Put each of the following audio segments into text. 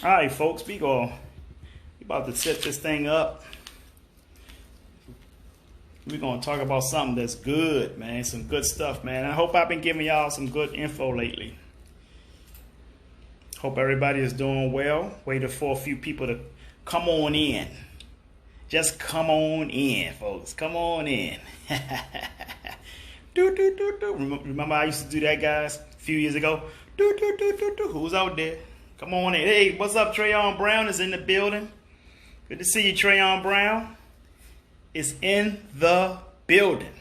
All right, folks, we about to set this thing up. We're gonna talk about something that's good, man. Some good stuff, man. I hope I've been giving y'all some good info lately. Hope everybody is doing well. Waiting for a few people to come on in. Just come on in, folks. Come on in. Remember I used to do that, guys, a few years ago. Who's out there? Come on in. Hey, what's up? Trayon Brown is in the building. Good to see you, Trayon Brown. Is in the building.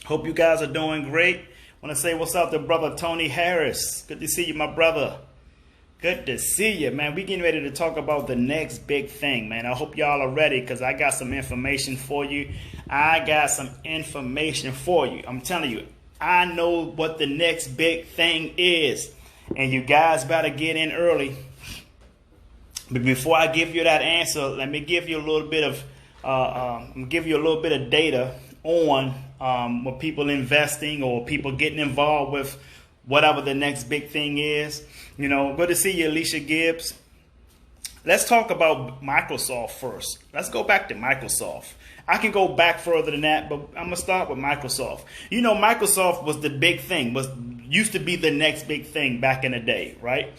Hope you guys are doing great. Want to say what's up to brother Tony Harris. Good to see you, my brother. Good to see you, man. We getting ready to talk about the next big thing, man. I hope y'all are ready because I got some information for you. I'm telling you, I know what the next big thing is. And you guys better get in early. But before I give you that answer, let me give you a little bit of data on what people investing or people getting involved with whatever the next big thing is. You know, good to see you, Alicia Gibbs. Let's talk about Microsoft first. Let's go back to Microsoft. I can go back further than that, but I'm going to start with Microsoft. You know, Microsoft was the big thing, used to be the next big thing back in the day, right?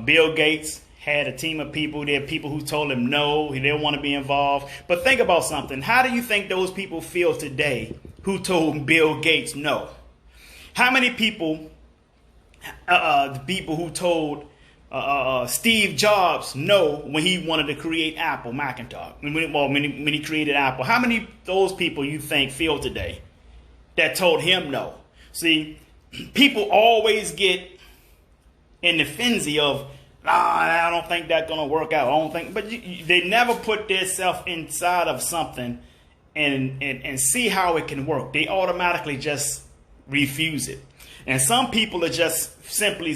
Bill Gates had a team of people. There are people who told him no, he didn't want to be involved. But think about something. How do you think those people feel today who told Bill Gates no? How many people, the people who told Steve Jobs no when he wanted to create Apple Macintosh, when he created Apple, how many of those people you think feel today that told him no? See, people always get in the frenzy of, I don't think that's going to work out. I don't think, but they never put themselves inside of something and see how it can work. They automatically just refuse it. And some people are just simply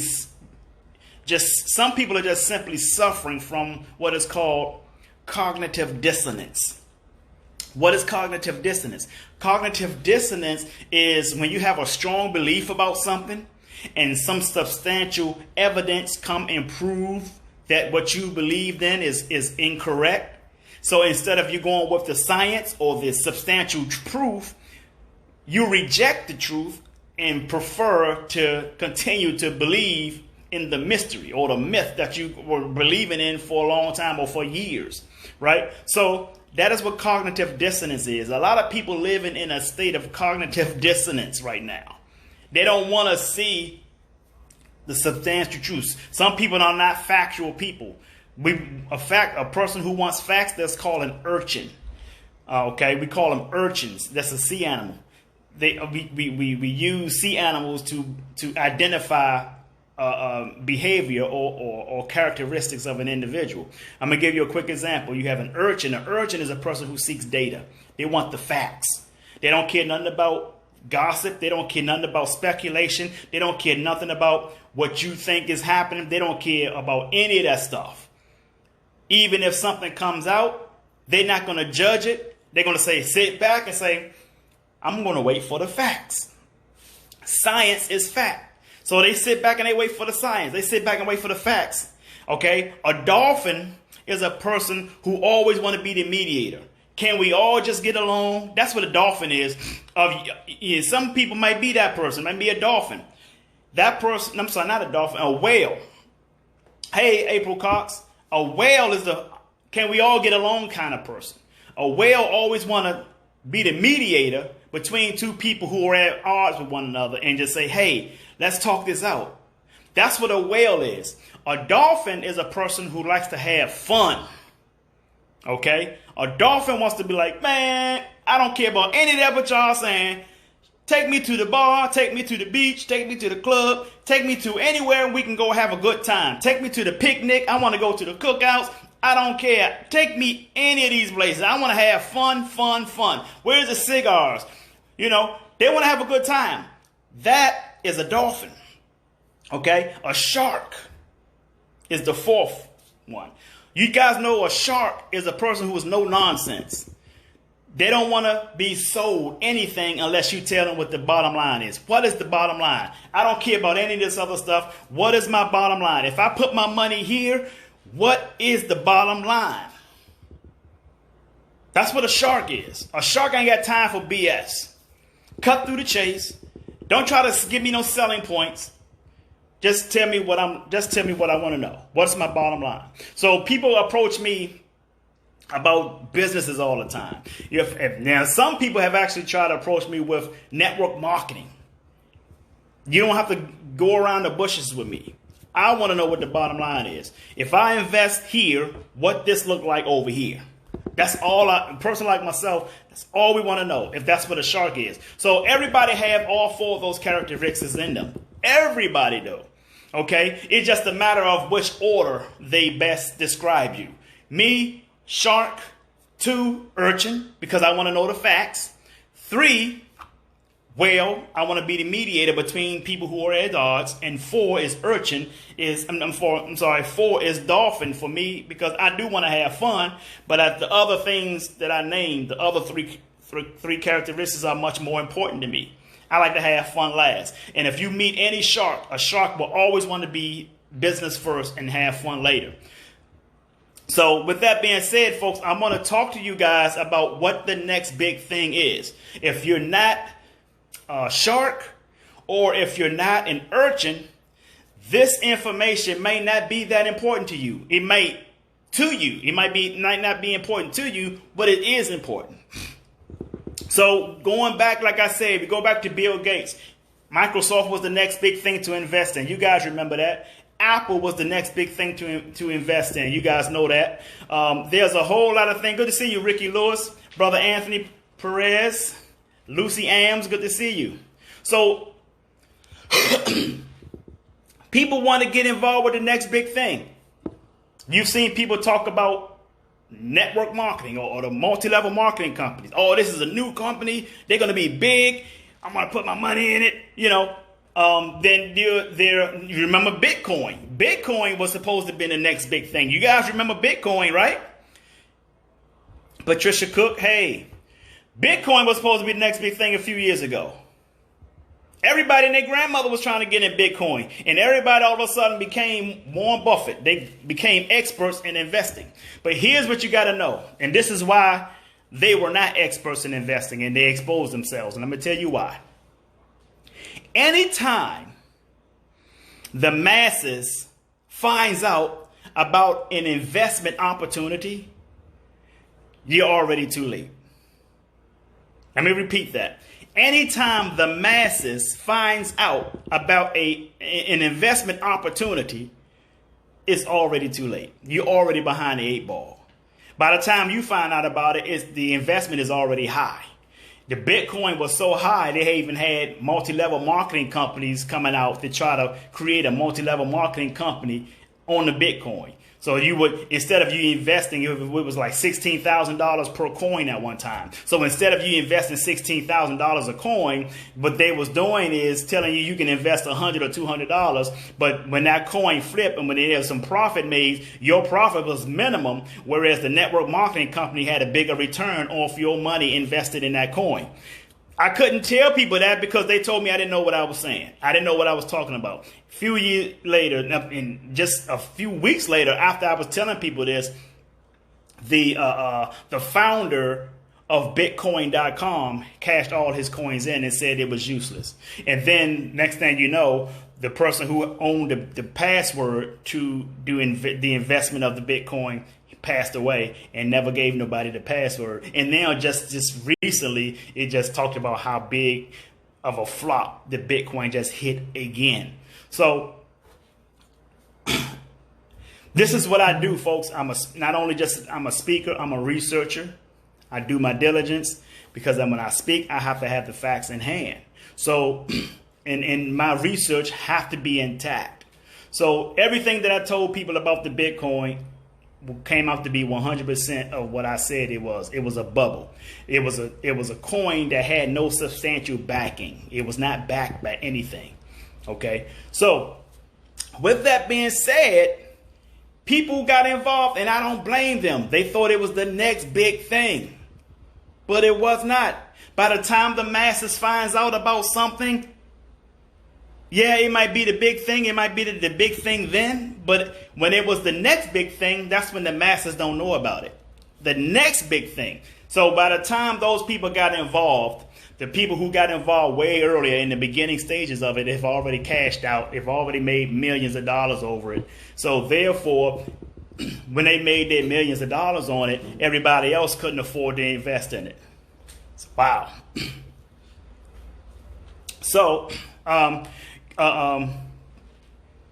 suffering from what is called cognitive dissonance. What is cognitive dissonance? Cognitive dissonance is when you have a strong belief about something and some substantial evidence come and prove that what you believed in is incorrect. So instead of you going with the science or the substantial proof, you reject the truth and prefer to continue to believe in the mystery or the myth that you were believing in for a long time or for years, right? So that is what cognitive dissonance is. A lot of people living in a state of cognitive dissonance right now. They don't want to see the substantial truth. Some people are not factual people. A person who wants facts, that's called an urchin. Okay, we call them urchins. That's a sea animal. We use sea animals to identify behavior or characteristics of an individual. I'm going to give you a quick example. You have an urchin. An urchin is a person who seeks data. They want the facts. They don't care nothing about gossip. They don't care nothing about speculation. They don't care nothing about what you think is happening. They don't care about any of that stuff. Even if something comes out, they're not going to judge it. They're going to sit back and say, I'm going to wait for the facts. Science is fact. So they sit back and they wait for the science. They sit back and wait for the facts. Okay? A dolphin is a person who always want to be the mediator. Can we all just get along? That's what a dolphin is. Some people might be that person, might be a dolphin. That person, I'm sorry, not a dolphin, a whale. Hey, April Cox, a whale is the can we all get along kind of person. A whale always want to be the mediator between two people who are at odds with one another and just say, hey, let's talk this out. That's what a whale is. A dolphin is a person who likes to have fun. Okay? A dolphin wants to be like, man, I don't care about any of that what y'all saying. Take me to the bar, take me to the beach, take me to the club, take me to anywhere we can go have a good time. Take me to the picnic. I want to go to the cookouts. I don't care. Take me any of these places. I want to have fun, fun, fun. Where's the cigars? You know, they want to have a good time. That is a dolphin. Okay? A shark is the fourth one. You guys know a shark is a person who is no nonsense. They don't want to be sold anything unless you tell them what the bottom line is. What is the bottom line? I don't care about any of this other stuff. What is my bottom line? If I put my money here, What is the bottom line? That's what a shark is. A shark ain't got time for BS. Cut through the chase. Don't try to give me no selling points. Just tell me what I want to know. What's my bottom line? So people approach me about businesses all the time. Now, some people have actually tried to approach me with network marketing. You don't have to go around the bushes with me. I want to know what the bottom line is. If I invest here, what this look like over here? That's all. A person like myself, that's all we want to know, if that's what a shark is. So everybody have all four of those characteristics in them. Everybody do. Okay? It's just a matter of which order they best describe you. Me, shark. 2, urchin, because I want to know the facts. 3, whale, I want to be the mediator between people who are at odds. And 4 is urchin. 4 is dolphin for me, because I do want to have fun. But at the other things that I named, the other three characteristics are much more important to me. I like to have fun last. And if you meet any shark, a shark will always want to be business first and have fun later. So with that being said, folks, I'm going to talk to you guys about what the next big thing is. If you're not a shark, or if you're not an urchin, this information may not be that important to you. It might not be important to you, but it is important. So going back, like I said, we go back to Bill Gates. Microsoft was the next big thing to invest in. You guys remember that. Apple was the next big thing to invest in. You guys know that. There's a whole lot of things. Good to see you, Ricky Lewis, Brother Anthony Perez, Lucy Ames. Good to see you. So people want to get involved with the next big thing. You've seen people talk about network marketing or the multi-level marketing companies. Oh, this is a new company. They're going to be big. I'm going to put my money in it, Then you remember Bitcoin. Bitcoin was supposed to be the next big thing. You guys remember Bitcoin, right? Patricia Cook, hey. Bitcoin was supposed to be the next big thing a few years ago. Everybody and their grandmother was trying to get in Bitcoin. And everybody all of a sudden became Warren Buffett. They became experts in investing. But here's what you got to know. And this is why they were not experts in investing, and they exposed themselves. And I'm going to tell you why. Anytime the masses finds out about an investment opportunity, you're already too late. Let me repeat that. Anytime the masses finds out about an investment opportunity, it's already too late. You're already behind the 8 ball. By the time you find out about it, the investment is already high. The Bitcoin was so high, they even had multi-level marketing companies coming out to try to create a multi-level marketing company on the Bitcoin. So you would, instead of you investing, it was like $16,000 per coin at one time. So instead of you investing $16,000 a coin, what they was doing is telling you can invest $100 or $200. But when that coin flipped and when there was some profit made, your profit was minimum, whereas the network marketing company had a bigger return off your money invested in that coin. I couldn't tell people that because they told me I didn't know what I was saying. I didn't know what I was talking about. A few years later, and just a few weeks later, after I was telling people this, the founder of Bitcoin.com cashed all his coins in and said it was useless. And then next thing you know, the person who owned the password to do the investment of the Bitcoin passed away and never gave nobody the password. And now just recently, it just talked about how big of a flop the Bitcoin just hit again. So this is what I do, folks. I'm a speaker, I'm a researcher. I do my diligence because when I speak, I have to have the facts in hand. So and my research have to be intact. So everything that I told people about the Bitcoin came out to be 100% of what I said it was. It was a bubble. It was a coin that had no substantial backing. It was not backed by anything. Okay. So with that being said, people got involved and I don't blame them. They thought it was the next big thing, but it was not. By the time the masses finds out about something, Yeah, it might be the big thing. It might be the big thing then. But when it was the next big thing, that's when the masses don't know about it. The next big thing. So by the time those people got involved, the people who got involved way earlier in the beginning stages of it have already cashed out. They've already made millions of dollars over it. So therefore, when they made their millions of dollars on it, everybody else couldn't afford to invest in it. Wow. So,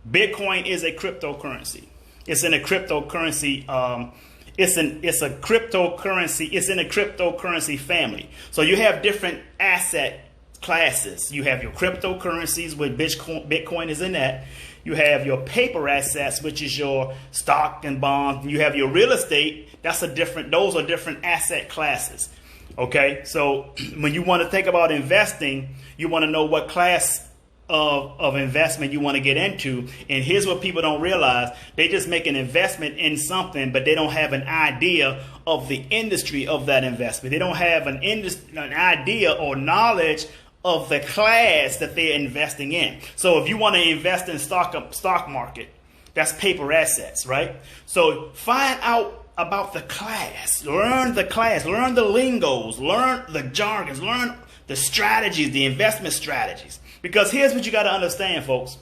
Bitcoin is a cryptocurrency. It's in a cryptocurrency. It's in a cryptocurrency family. So you have different asset classes. You have your cryptocurrencies, with Bitcoin is in that. You have your paper assets, which is your stock and bonds. You have your real estate. Those are different asset classes. Okay, so when you want to think about investing, you want to know what class of investment you want to get into. And here's what people don't realize. They just make an investment in something, but they don't have an idea of the industry of that investment. They don't have an idea or knowledge of the class that they're investing in. So if you want to invest in stock market, that's paper assets, right? So find out about the class, learn the class, learn the lingos, learn the jargons, learn the strategies, the investment strategies. Because here's what you got to understand, folks.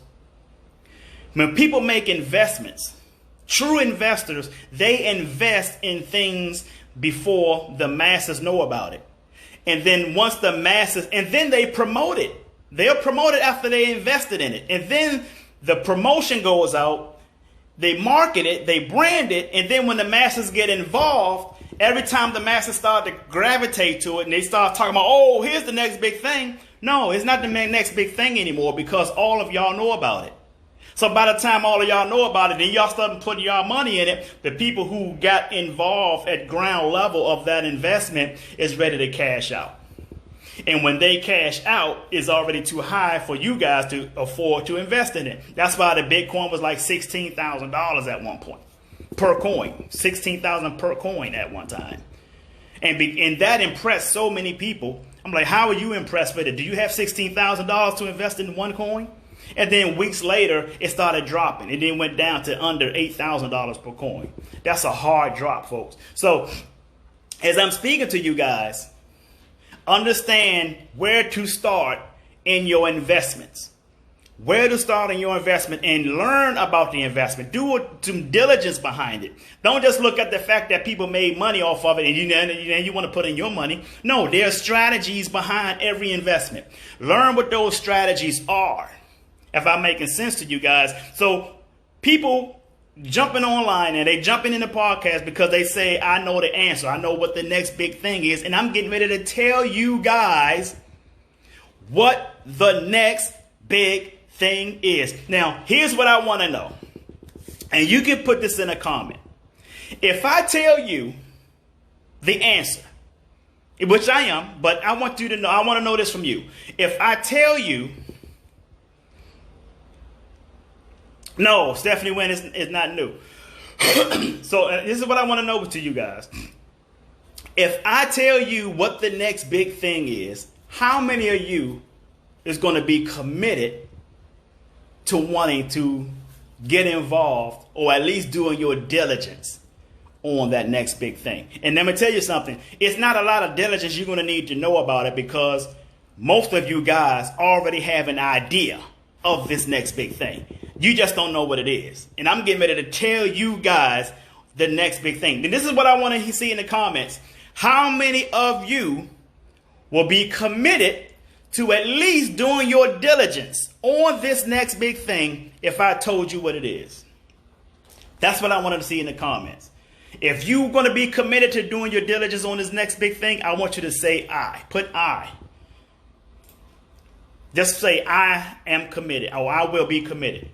When people make investments, true investors, they invest in things before the masses know about it. And then once the masses, and then they promote it. They'll promote it after they invested in it. And then the promotion goes out, they market it, they brand it, and then when the masses get involved, every time the masses start to gravitate to it and they start talking about, oh, here's the next big thing. No, it's not the next big thing anymore because all of y'all know about it. So by the time all of y'all know about it, then y'all start putting y'all money in it. The people who got involved at ground level of that investment is ready to cash out. And when they cash out, it's already too high for you guys to afford to invest in it. That's why the Bitcoin was like $16,000 at one point per coin, $16,000 per coin at one time. And that impressed so many people. I'm like, how are you impressed with it? Do you have $16,000 to invest in one coin? And then weeks later, it started dropping. It then went down to under $8,000 per coin. That's a hard drop, folks. So as I'm speaking to you guys, understand where to start in your investments. Where to start in your investment and learn about the investment. Do some diligence behind it. Don't just look at the fact that people made money off of it and you want to put in your money. No, there are strategies behind every investment. Learn what those strategies are, if I'm making sense to you guys. So people jumping online and they jumping in the podcast because they say, I know the answer. I know what the next big thing is. And I'm getting ready to tell you guys what the next big thing is. Now, here's what I want to know. And you can put this in a comment. If I tell you the answer, which I am, but I want you to know, I want to know this from you. If I tell you, no, Stephanie Wynn is not new. So this is what I want to know to you guys. If I tell you what the next big thing is, how many of you is going to be committed to wanting to get involved or at least doing your diligence on that next big thing? And let me tell you something. It's not a lot of diligence you're going to need to know about it because most of you guys already have an idea of this next big thing. You just don't know what it is. And I'm getting ready to tell you guys the next big thing. And this is what I want to see in the comments. How many of you will be committed to at least doing your diligence on this next big thing if I told you what it is? That's what I wanted to see in the comments. If you're going to be committed to doing your diligence on this next big thing, I want you to say I. Put I. Just say I am committed, or I will be committed.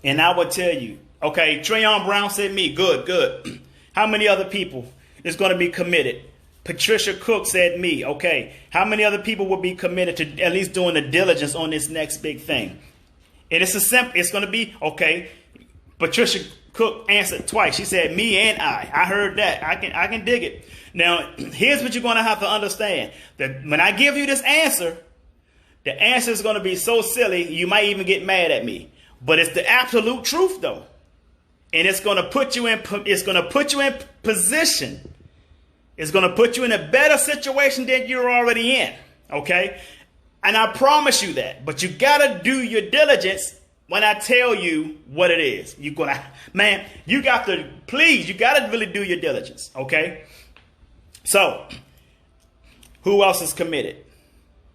And I will tell you, okay, Trayon Brown said me. Good, good. How many other people is going to be committed? Patricia Cook said me. Okay. How many other people will be committed to at least doing the diligence on this next big thing? And it's going to be, okay. Patricia Cook answered twice. She said me and I. I heard that. I can dig it. Now, here's what you're going to have to understand. That when I give you this answer, The answer is going to be so silly, you might even get mad at me. But it's the absolute truth, though. And it's going to put you in position. It's going to put you in a better situation than you're already in. Okay? And I promise you that. But you got to do your diligence when I tell you what it is. You got to really do your diligence. Okay? So, who else is committed?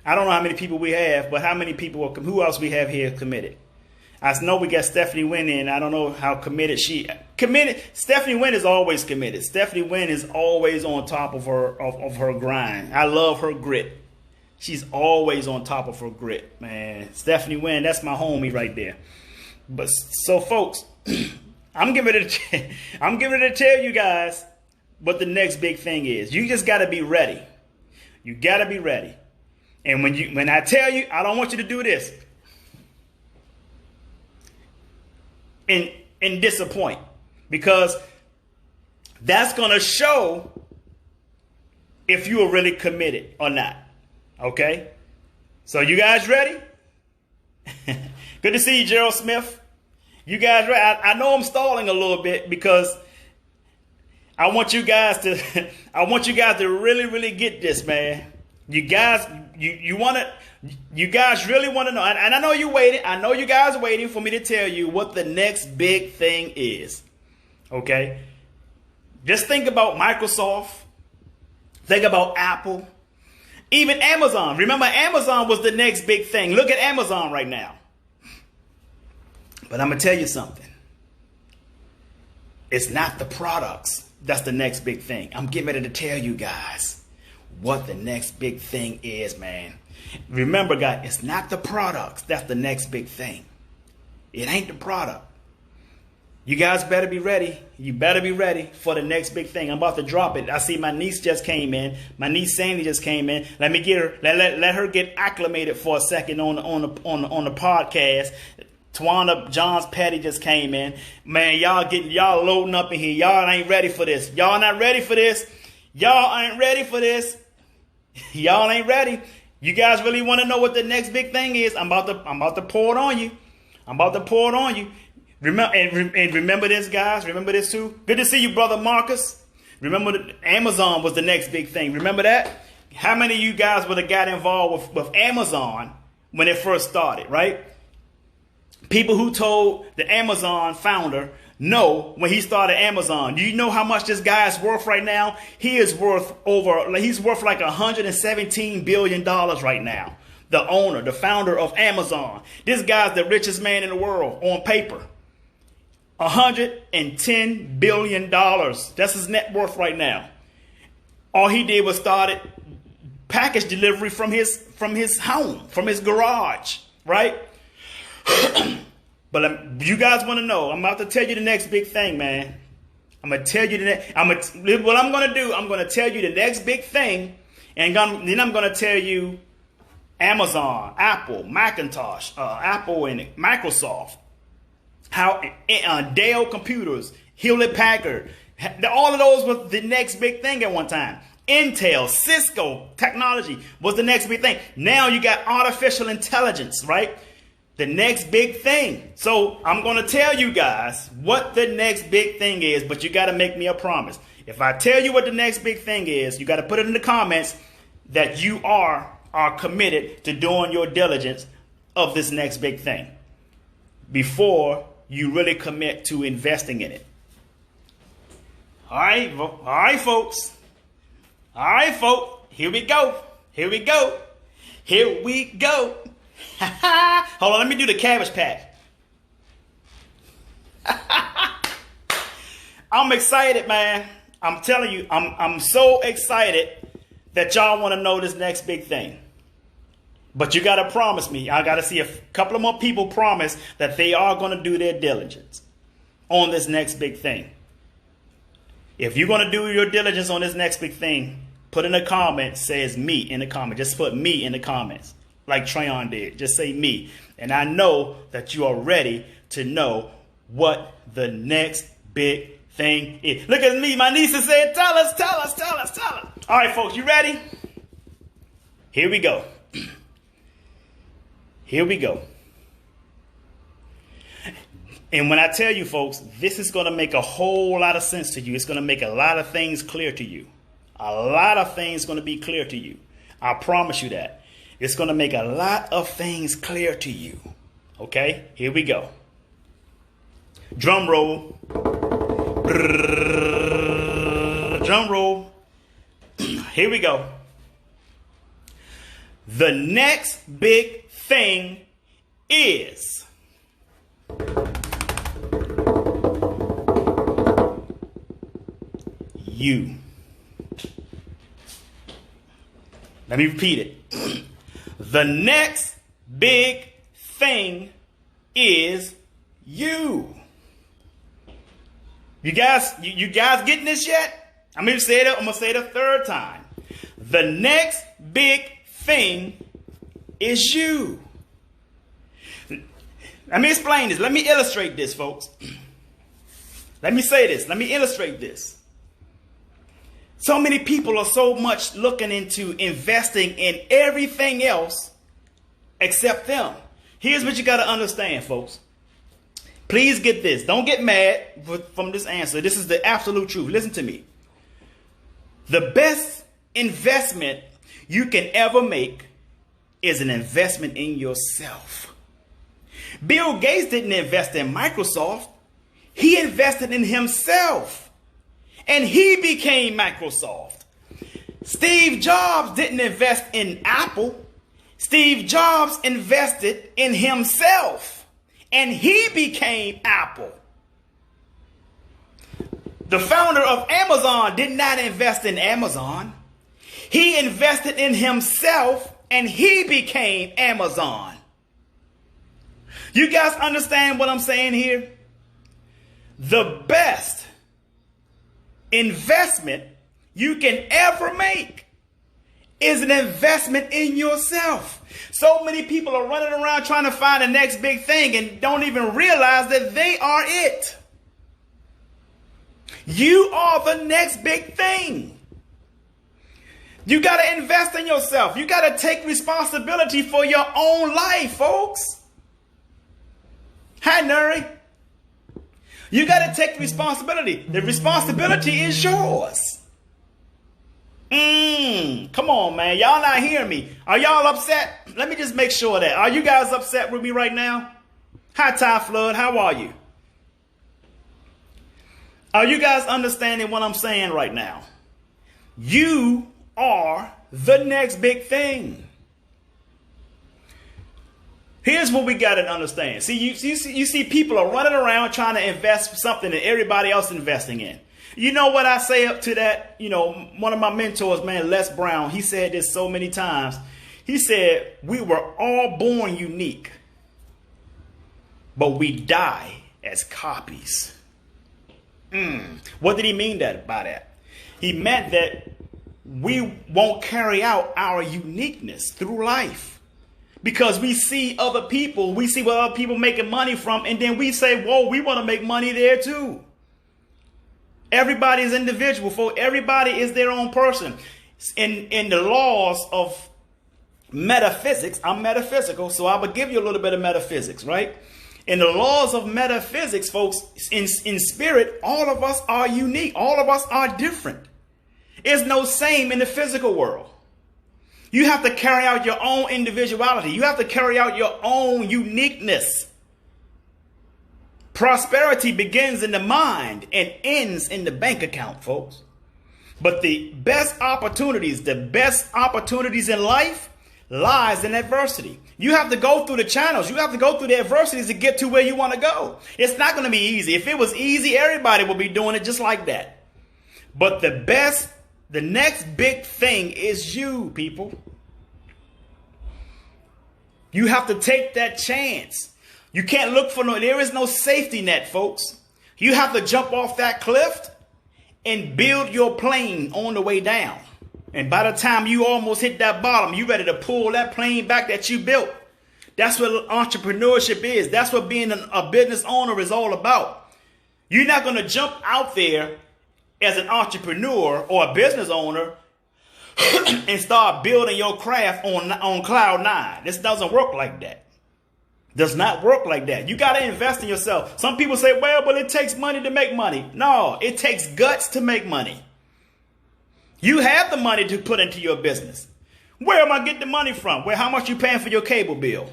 I don't know how many people we have, but who else we have here committed? I know we got Stephanie Wynn in. I don't know how committed Stephanie Wynn is always committed. Stephanie Wynn is always on top of her grind. I love her grit. She's always on top of her grit, man. Stephanie Wynn, that's my homie right there. But so, folks, I'm getting ready to tell you guys what the next big thing is. You just got to be ready. You got to be ready. And when I tell you, I don't want you to do this and disappoint, because that's going to show if you are really committed or not. Okay? So you guys ready? Good to see you, Gerald Smith. You guys ready? I know I'm stalling a little bit because I want you guys to really, really get this, man. You guys really want to know, and I know you waited. I know you guys are waiting for me to tell you what the next big thing is. Okay? Just think about Microsoft. Think about Apple. Even Amazon. Remember, Amazon was the next big thing. Look at Amazon right now. But I'm going to tell you something. It's not the products that's the next big thing. I'm getting ready to tell you guys what the next big thing is, man. Remember, guys, it's not the products that's the next big thing. It ain't the product. You guys better be ready. You better be ready for the next big thing. I'm about to drop it. I see my niece just came in. My niece Sandy just came in. Let me get her. Let her get acclimated for a second on the podcast. Tawana Johns Patty just came in. Man, y'all loading up in here. Y'all ain't ready for this. Y'all not ready for this. Y'all ain't ready for this. Y'all ain't ready. You guys really want to know what the next big thing is? I'm about to pour it on you. I'm about to pour it on you. Remember this, guys. Remember this too. Good to see you, brother Marcus. Remember that Amazon was the next big thing. Remember that? How many of you guys would have got involved with Amazon when it first started, right? People who told the Amazon founder no when he started Amazon. Do you know how much this guy is worth right now? He's worth like $117 billion right now. The owner, the founder of Amazon. This guy's the richest man in the world on paper. $110 billion. That's his net worth right now. All he did was started package delivery from his home, from his garage, right? But you guys want to know, I'm about to tell you the next big thing, man. I'm going to tell you what I'm going to do. I'm going to tell you the next big thing, and then I'm going to tell you Amazon, Apple, Macintosh, Apple and Microsoft, how Dell Computers, Hewlett Packard, all of those was the next big thing at one time. Intel, Cisco technology was the next big thing. Now you got artificial intelligence, right? The next big thing. So I'm going to tell you guys what the next big thing is, but you got to make me a promise. If I tell you what the next big thing is, you got to put it in the comments that you are committed to doing your diligence of this next big thing before you really commit to investing in it. All right, folks. All right, folks. Here we go. Hold on, let me do the Cabbage Patch. I'm excited, man. I'm telling you, I'm so excited that y'all want to know this next big thing. But you got to promise me. I got to see a couple of more people promise that they are going to do their diligence on this next big thing. If you're going to do your diligence on this next big thing, put in the comments, says me in the comment. Just put me in the comments like Trayon did. Just say me. And I know that you are ready to know what the next big thing is. Look at me. My niece is saying, tell us. All right, folks, you ready? Here we go. Here we go. And when I tell you, folks, this is going to make a whole lot of sense to you. It's going to make a lot of things clear to you. A lot of things going to be clear to you. I promise you that. It's going to make a lot of things clear to you. Okay, here we go. Drum roll. Drum roll. Here we go. The next big thing is you. Let me repeat it. The next big thing is you. You guys getting this yet? I'm gonna say it a third time. The next big thing is you. Let me explain this. Let me illustrate this, folks. Let me say this. Let me illustrate this. So many people are so much looking into investing in everything else except them. Here's what you got to understand, folks. Please get this. Don't get mad from this answer. This is the absolute truth. Listen to me. The best investment you can ever make is an investment in yourself. Bill Gates didn't invest in Microsoft. He invested in himself. And he became Microsoft. Steve Jobs didn't invest in Apple. Steve Jobs invested in himself. And he became Apple. The founder of Amazon did not invest in Amazon. He invested in himself and he became Amazon. You guys understand what I'm saying here? The best investment you can ever make is an investment in yourself. So many people are running around trying to find the next big thing and don't even realize that they are it. You are the next big thing. You got to invest in yourself. You got to take responsibility for your own life, folks. Hi, Nuri. You got to take responsibility. The responsibility is yours. Come on, man. Y'all not hearing me. Are y'all upset? Let me just make sure that. Are you guys upset with me right now? Hi, Ty Flood. How are you? Are you guys understanding what I'm saying right now? You are the next big thing. Here's what we got to understand. See, you see people are running around trying to invest for something that everybody else is investing in. You know what I say up to that? You know, one of my mentors, man, Les Brown, he said this so many times. He said, we were all born unique, but we die as copies. What did he mean by that? He meant that we won't carry out our uniqueness through life. Because we see other people, we see what other people making money from, and then we say, whoa, we want to make money there too. Everybody is individual, folks. Everybody is their own person. In the laws of metaphysics, I'm metaphysical, so I will give you a little bit of metaphysics, right? In the laws of metaphysics, folks, in spirit, all of us are unique. All of us are different. It's no same in the physical world. You have to carry out your own individuality. You have to carry out your own uniqueness. Prosperity begins in the mind and ends in the bank account, folks. But the best opportunities in life lies in adversity. You have to go through the channels. You have to go through the adversities to get to where you want to go. It's not going to be easy. If it was easy, everybody would be doing it just like that. But the next big thing is you, people. You have to take that chance. You can't look for there is no safety net, folks. You have to jump off that cliff and build your plane on the way down. And by the time you almost hit that bottom, you ready to pull that plane back that you built. That's what entrepreneurship is. That's what being a business owner is all about. You're not going to jump out there as an entrepreneur or a business owner and start building your craft on cloud nine. This doesn't work like that. Does not work like that. You got to invest in yourself. Some people say, well, but it takes money to make money. No, it takes guts to make money. You have the money to put into your business. Where am I getting the money from? How much you paying for your cable bill?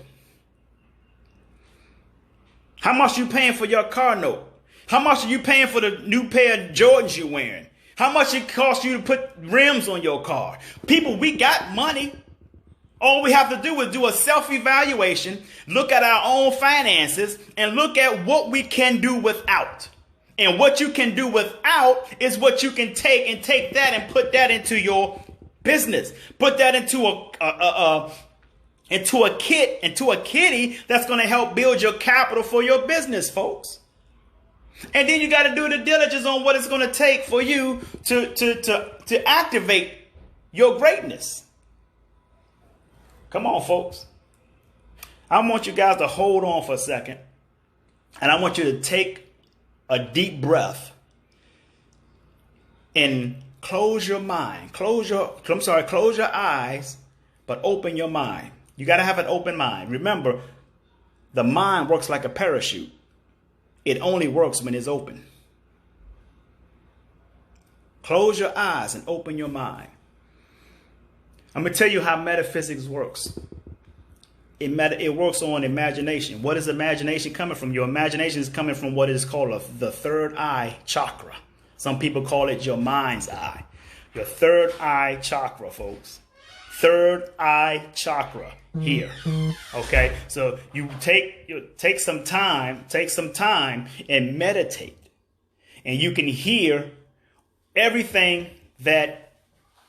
How much you paying for your car note? How much are you paying for the new pair of Jordans you're wearing? How much it costs you to put rims on your car? People, we got money. All we have to do is do a self-evaluation, look at our own finances, and look at what we can do without. And what you can do without is what you can take that and put that into your business. Put that into a kitty that's going to help build your capital for your business, folks. And then you got to do the diligence on what it's going to take for you to activate your greatness. Come on, folks. I want you guys to hold on for a second. And I want you to take a deep breath and close your mind. Close your eyes, but open your mind. You got to have an open mind. Remember, the mind works like a parachute. It only works when it's open. Close your eyes and open your mind. I'm going to tell you how metaphysics works. It works on imagination. What is imagination coming from? Your imagination is coming from what is called the third eye chakra. Some people call it your mind's eye. Your third eye chakra, folks. Third eye chakra here. Okay, so you take some time and meditate, and you can hear everything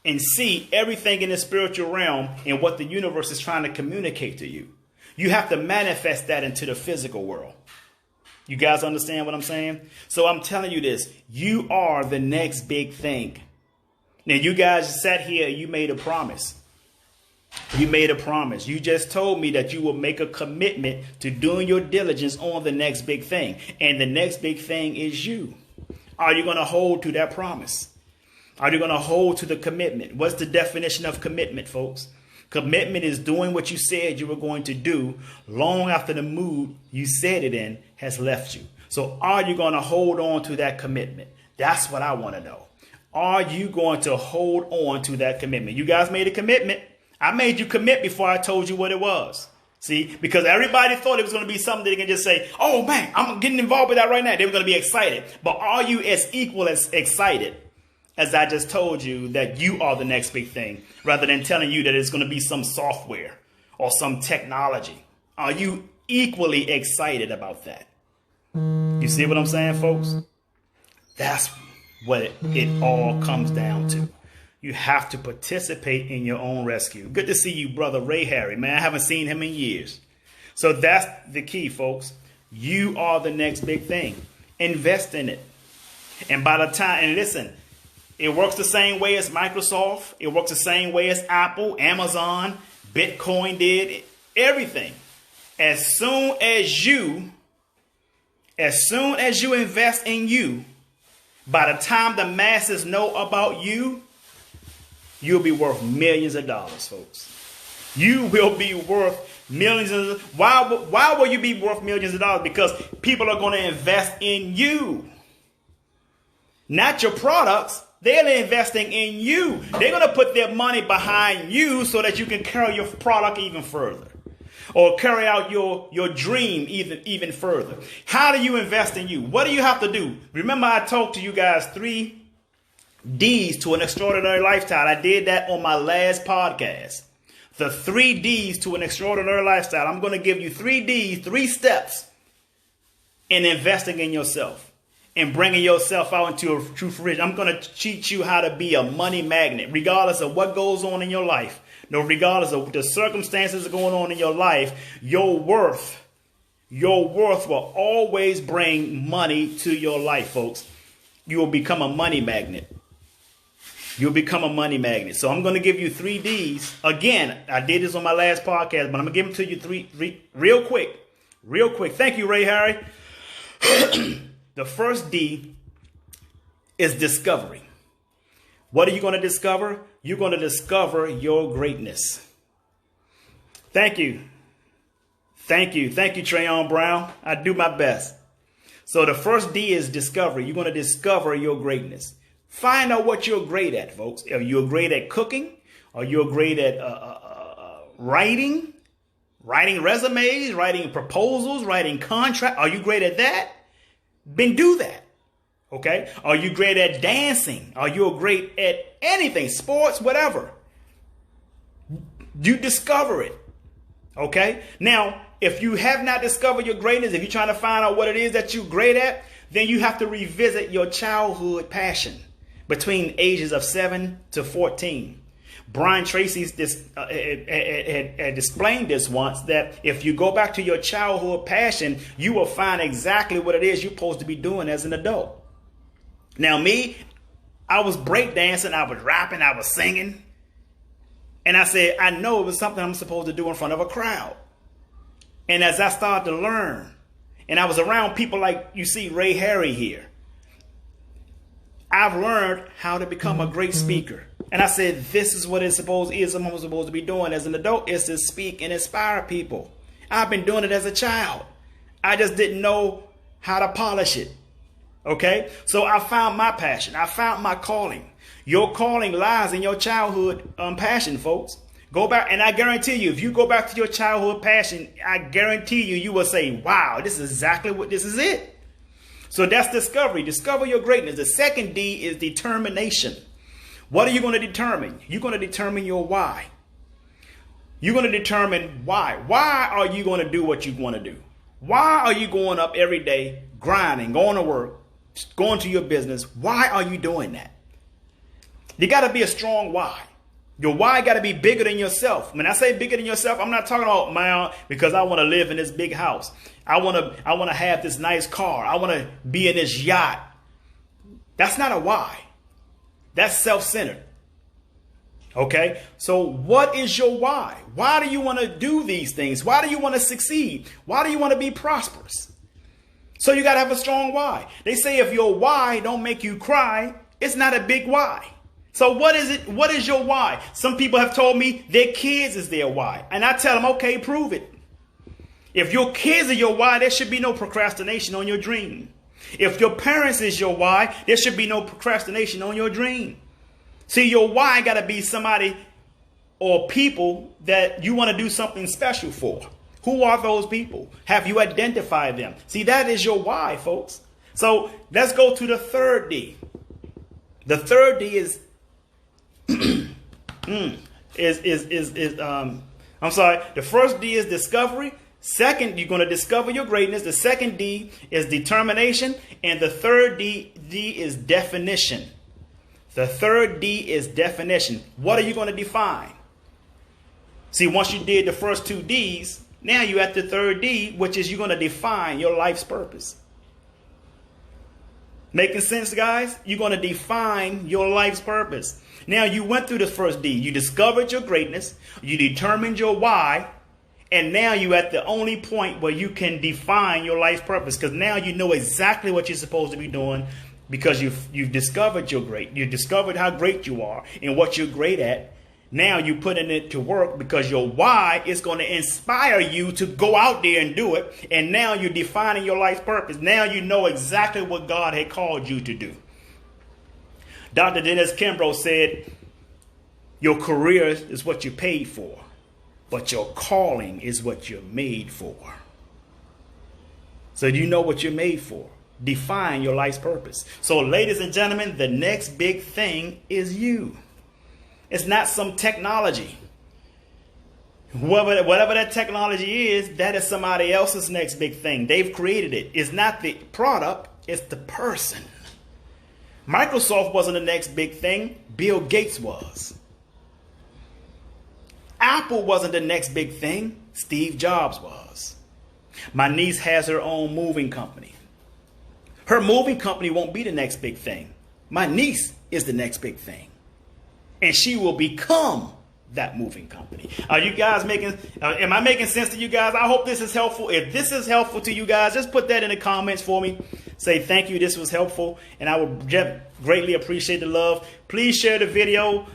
and see everything in the spiritual realm and what the universe is trying to communicate to you. You have to manifest that into the physical world. You guys understand what I'm saying? So I'm telling you this, you are the next big thing. Now you guys sat here, you made a promise. You made a promise. You just told me that you will make a commitment to doing your diligence on the next big thing. And the next big thing is you. Are you going to hold to that promise? Are you going to hold to the commitment? What's the definition of commitment, folks? Commitment is doing what you said you were going to do long after the mood you said it in has left you. So are you going to hold on to that commitment? That's what I want to know. Are you going to hold on to that commitment? You guys made a commitment. I made you commit before I told you what it was. See, because everybody thought it was going to be something they can just say, oh man, I'm getting involved with that right now. They were going to be excited. But are you as equal as excited as I just told you that you are the next big thing, rather than telling you that it's going to be some software or some technology? Are you equally excited about that? You see what I'm saying, folks? That's what it all comes down to. You have to participate in your own rescue. Good to see you, brother Ray Harry. Man, I haven't seen him in years. So that's the key, folks. You are the next big thing. Invest in it. And by the time, and listen, it works the same way as Microsoft. It works the same way as Apple, Amazon, Bitcoin did, everything. As soon as you invest in you, by the time the masses know about you, you'll be worth millions of dollars, folks. You will be worth millions of dollars. Why will you be worth millions of dollars? Because people are going to invest in you. Not your products. They're investing in you. They're going to put their money behind you so that you can carry your product even further. Or carry out your dream even further. How do you invest in you? What do you have to do? Remember, I talked to you guys 3 D's to an extraordinary lifestyle. I did that on my last podcast. The 3 D's to an extraordinary lifestyle. I'm going to give you 3 D's, 3 steps in investing in yourself and bringing yourself out into a true fruition. I'm going to teach you how to be a money magnet, regardless of what goes on in your life. No, regardless of the circumstances going on in your life, your worth will always bring money to your life, folks. You will become a money magnet. You'll become a money magnet. So I'm going to give you 3 D's. Again, I did this on my last podcast, but I'm going to give them to you three real quick. Real quick. Thank you, Ray Harry. The first D is discovery. What are you going to discover? You're going to discover your greatness. Thank you. Thank you. Thank you, Trayon Brown. I do my best. So the first D is discovery. You're going to discover your greatness. Find out what you're great at, folks. Are you great at cooking? Are you great at writing resumes, writing proposals, writing contracts? Are you great at that? Then do that. Okay. Are you great at dancing? Are you great at anything, sports, whatever? You discover it. Okay. Now, if you have not discovered your greatness, if you're trying to find out what it is that you're great at, then you have to revisit your childhood passion between ages of 7 to 14. Brian Tracy had explained this once, that if you go back to your childhood passion, you will find exactly what it is you're supposed to be doing as an adult. Now, me, I was breakdancing, I was rapping, I was singing. And I said, I know it was something I'm supposed to do in front of a crowd. And as I started to learn, and I was around people like you see Ray Harry here, I've learned how to become a great speaker. And I said, this is what I'm supposed to be doing as an adult, is to speak and inspire people. I've been doing it as a child. I just didn't know how to polish it. Okay. So I found my passion. I found my calling. Your calling lies in your childhood passion, folks. Go back, and I guarantee you, if you go back to your childhood passion, I guarantee you, you will say, wow, this is exactly what this is it. So that's discovery. Discover your greatness. The second D is determination. What are you going to determine? You're going to determine your why. You're going to determine why. Why are you going to do what you want to do? Why are you going up every day, grinding, going to work, going to your business? Why are you doing that? You got to be a strong why. Your why got to be bigger than yourself. When I say bigger than yourself, I'm not talking about, man, because I want to live in this big house. I want to have this nice car. I want to be in this yacht. That's not a why. That's self-centered. Okay. So what is your why? Why do you want to do these things? Why do you want to succeed? Why do you want to be prosperous? So you got to have a strong why. They say if your why don't make you cry, it's not a big why. So what is it? What is your why? Some people have told me their kids is their why. And I tell them, okay, prove it. If your kids are your why, there should be no procrastination on your dream. If your parents is your why, there should be no procrastination on your dream. See, your why got to be somebody or people that you want to do something special for. Who are those people? Have you identified them? See, that is your why, folks. So let's go to the third D. The third D is the first D is discovery. Second, you're going to discover your greatness. The second D is determination. And the third D is definition. The third D is definition. What are you going to define? See, once you did the first two Ds, now you're at the third D, which is you're going to define your life's purpose. Making sense, guys? You're going to define your life's purpose. Now, you went through the first D. You discovered your greatness. You determined your why. And now you're at the only point where you can define your life's purpose, because now you know exactly what you're supposed to be doing, because you've discovered your great. You discovered how great you are and what you're great at. Now you're putting it to work because your why is going to inspire you to go out there and do it. And now you're defining your life's purpose. Now you know exactly what God had called you to do. Dr. Dennis Kimbrough said, your career is what you're paid for, but your calling is what you're made for. So do you know what you're made for? Define your life's purpose. So, ladies and gentlemen, the next big thing is you. It's not some technology. Whatever that technology is, that is somebody else's next big thing. They've created it. It's not the product, it's the person. Microsoft wasn't the next big thing. Bill Gates was. Apple wasn't the next big thing. Steve Jobs was. My niece has her own moving company. Her moving company won't be the next big thing. My niece is the next big thing. And she will become that moving company. Are you guys am I making sense to you guys? I hope this is helpful. If this is helpful to you guys, just put that in the comments for me. Say thank you, this was helpful. And I would greatly appreciate the love. Please share the video,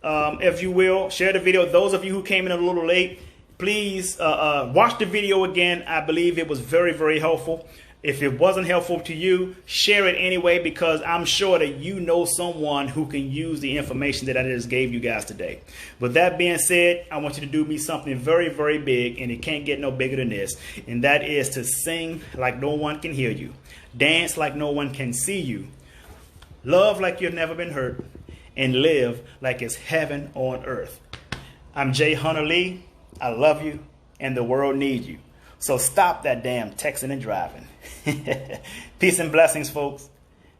if you will. Share the video. Those of you who came in a little late, please watch the video again. I believe it was very, very helpful. If it wasn't helpful to you, share it anyway, because I'm sure that you know someone who can use the information that I just gave you guys today. With that being said, I want you to do me something very, very big, and it can't get no bigger than this. And that is to sing like no one can hear you. Dance like no one can see you. Love like you've never been hurt. And live like it's heaven on earth. I'm Jay Hunter Lee. I love you, and the world needs you. So stop that damn texting and driving. Peace and blessings, folks.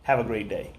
Have a great day.